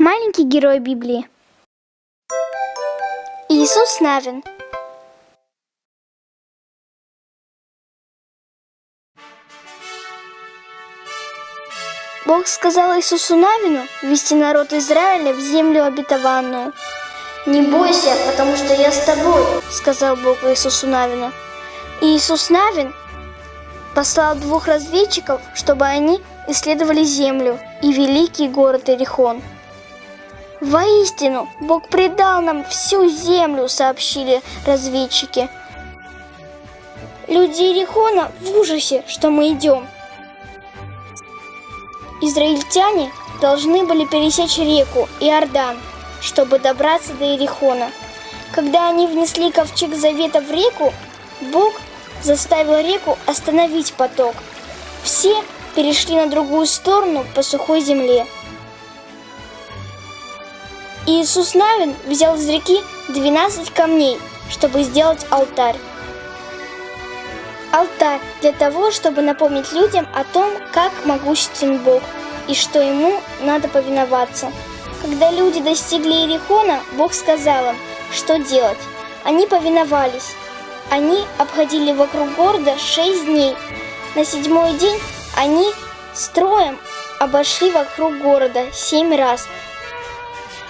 Маленький герой Библии. Иисус Навин. Бог сказал Иисусу Навину вести народ Израиля в землю обетованную. «Не бойся, потому что я с тобой», — сказал Бог Иисусу Навину. И Иисус Навин послал 2 разведчиков, чтобы они исследовали землю и великий город Иерихон. «Воистину, Бог предал нам всю землю», — сообщили разведчики. Люди Иерихона в ужасе, что мы идем. Израильтяне должны были пересечь реку Иордан, чтобы добраться до Иерихона. Когда они внесли ковчег завета в реку, Бог заставил реку остановить поток. Все перешли на другую сторону по сухой земле. Иисус Навин взял из реки 12 камней, чтобы сделать алтарь. Алтарь для того, чтобы напомнить людям о том, как могуществен Бог и что Ему надо повиноваться. Когда люди достигли Иерихона, Бог сказал им, что делать. Они повиновались. Они обходили вокруг города 6 дней. На 7-й день они строем обошли вокруг города 7 раз.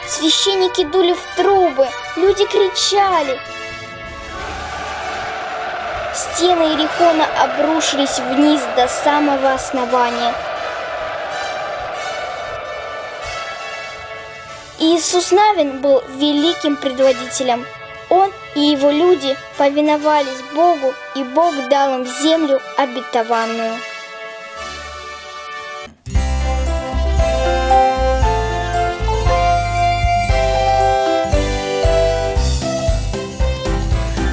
Священники дули в трубы, люди кричали. Стены Иерихона обрушились вниз до самого основания. Иисус Навин был великим предводителем. Он и его люди повиновались Богу, и Бог дал им землю обетованную.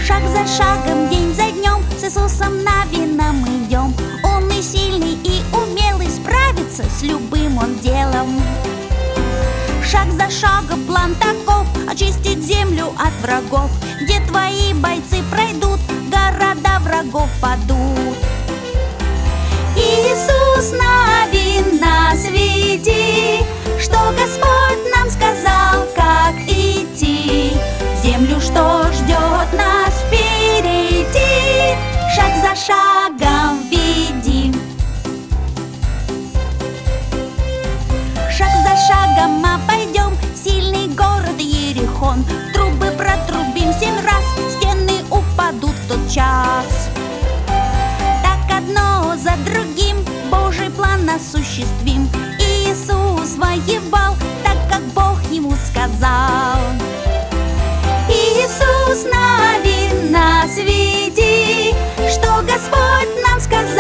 Шаг за шагом, день за днем с Иисусом Навином идем. Он и сильный, и умелый, справится с любым он делом. Шаг за шагом план таков: очистить землю от врагов. Где твои бойцы пройдут, города врагов падут. Иисус Навин, нас веди, что Господь нам сказал, как идти. Землю, что ждет нас впереди, шаг за шагом веди. Шаг за шагом обойдем сильный город Иерихон. Трубы протрубим 7 раз, стены упадут в тот час. Так одно за другим Божий план осуществим. Иисус воевал так, как Бог ему сказал. Иисус Навин, нас веди, что Господь нам сказал.